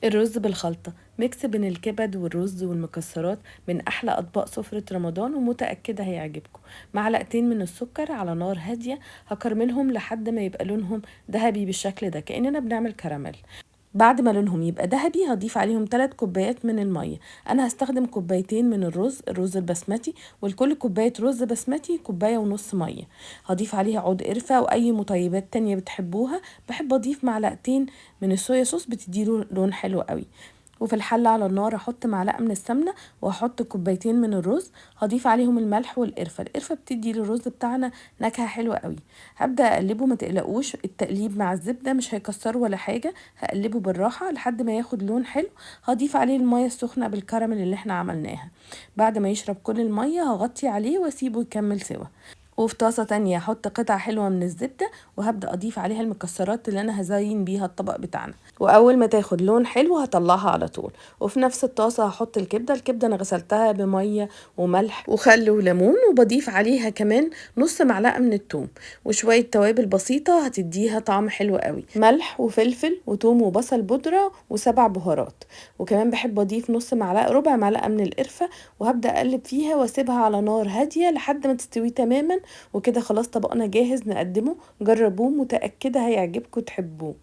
الرز بالخلطة ميكس بين الكبد والرز والمكسرات، من أحلى أطباق سفرة رمضان ومتأكدة هيعجبكم. معلقتين من السكر على نار هادية، هكرملهم لحد ما يبقى لونهم ذهبي بالشكل ده كأننا بنعمل كراميل. بعد ما لونهم يبقى ذهبي هضيف عليهم 3 كوبايات من المية. أنا هستخدم كوبايتين من الرز البسمتي، ولكل كوباية رز بسمتي كوباية ونص مية. هضيف عليها عود قرفة أو أي مطيبات تانية بتحبوها. بحب أضيف معلقتين من الصويا صوص، بتديله لون حلو قوي. وفي الحلة على النار احط معلقة من السمنة، واحط كوبايتين من الرز. هضيف عليهم الملح والقرفة. القرفة بتدي للرز بتاعنا نكهة حلوة قوي. هبدأ اقلبه، ما تقلقوش التقليب مع الزبدة مش هيكسره ولا حاجة. هقلبه بالراحة لحد ما ياخد لون حلو. هضيف عليه المية السخنة بالكراميل اللي احنا عملناها. بعد ما يشرب كل المية هغطي عليه واسيبه يكمل سوا. وفي طاسة تانية هحط قطعة حلوة من الزبدة، وهبدأ أضيف عليها المكسرات اللي أنا هزين بيها الطبق بتاعنا. وأول ما تاخد لون حلو هطلعها على طول. وفي نفس الطاسة هحط الكبدة أنا غسلتها بمية وملح وخل وليمون، وبضيف عليها كمان نص معلقة من الثوم وشوية توابل بسيطة هتديها طعم حلو قوي، ملح وفلفل وثوم وبصل بودرة وسبع بهارات. وكمان بحب أضيف ربع معلقة من القرفة. وهبدأ أقلب فيها واسيبها على نار هادية لحد ما تستوي تماما. وكده خلاص طبقنا جاهز نقدمه. جربوه، متأكدة هيعجبكم تحبوه.